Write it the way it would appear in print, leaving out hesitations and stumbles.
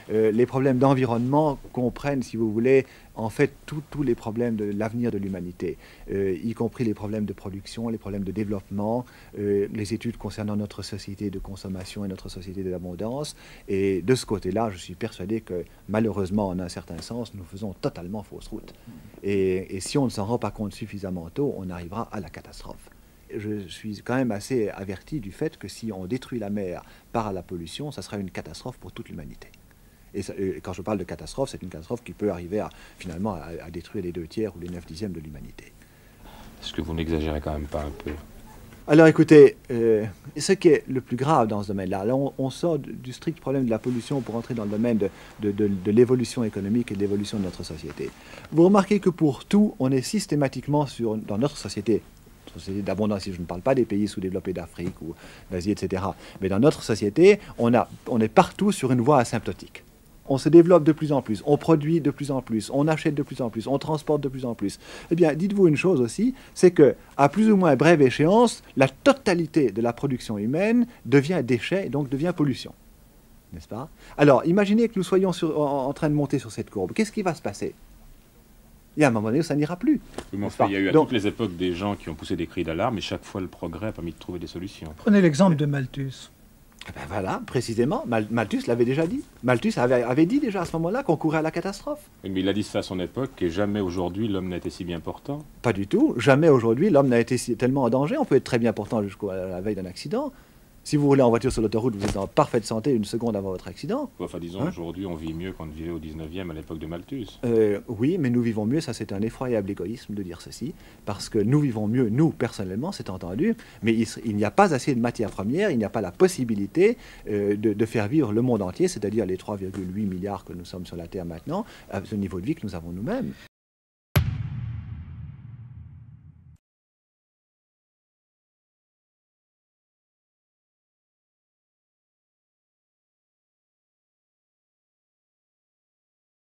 les problèmes d'environnement comprennent, si vous voulez, en fait, tous les problèmes de l'avenir de l'humanité, y compris les problèmes de production, les problèmes de développement, les études concernant notre société de consommation et notre société de l'abondance. Et de ce côté-là, je suis persuadé que, malheureusement, en un certain sens, nous faisons totalement fausse route. Et si on ne s'en rend pas compte suffisamment tôt, on arrivera à la catastrophe. Je suis quand même assez averti du fait que si on détruit la mer par la pollution, ça sera une catastrophe pour toute l'humanité. Et quand je parle de catastrophe, c'est une catastrophe qui peut arriver finalement à détruire les 2/3 ou les 9/10 de l'humanité. Est-ce que vous n'exagérez quand même pas un peu? Alors écoutez, ce qui est le plus grave dans ce domaine-là, là on sort du strict problème de la pollution pour entrer dans le domaine de l'évolution économique et de l'évolution de notre société. Vous remarquez que pour tout, on est systématiquement dans notre société d'abondance, si je ne parle pas des pays sous-développés d'Afrique ou d'Asie, etc. Mais dans notre société, on est partout sur une voie asymptotique. On se développe de plus en plus, on produit de plus en plus, on achète de plus en plus, on transporte de plus en plus. Eh bien, dites-vous une chose aussi, c'est qu'à plus ou moins brève échéance, la totalité de la production humaine devient déchet et donc devient pollution. N'est-ce pas? Alors, imaginez que nous soyons en train de monter sur cette courbe. Qu'est-ce qui va se passer? Il y a un moment donné où ça n'ira plus. Oui, mais enfin, il y a eu à toutes les époques des gens qui ont poussé des cris d'alarme et chaque fois le progrès a permis de trouver des solutions. Prenez l'exemple de Malthus. Ben voilà, précisément, Malthus l'avait déjà dit. Malthus avait dit déjà à ce moment-là qu'on courait à la catastrophe. Mais il a dit ça à son époque et jamais aujourd'hui l'homme n'a été si bien portant. Pas du tout. Jamais aujourd'hui l'homme n'a été tellement en danger. On peut être très bien portant jusqu'à la veille d'un accident. Si vous roulez en voiture sur l'autoroute, vous êtes en parfaite santé une seconde avant votre accident. Enfin, disons, aujourd'hui, on vit mieux qu'on ne vivait au 19e à l'époque de Malthus. Oui, mais nous vivons mieux, ça c'est un effroyable égoïsme de dire ceci, parce que nous vivons mieux, nous, personnellement, c'est entendu, mais il n'y a pas assez de matières premières, il n'y a pas la possibilité de faire vivre le monde entier, c'est-à-dire les 3,8 milliards que nous sommes sur la Terre maintenant, à ce niveau de vie que nous avons nous-mêmes.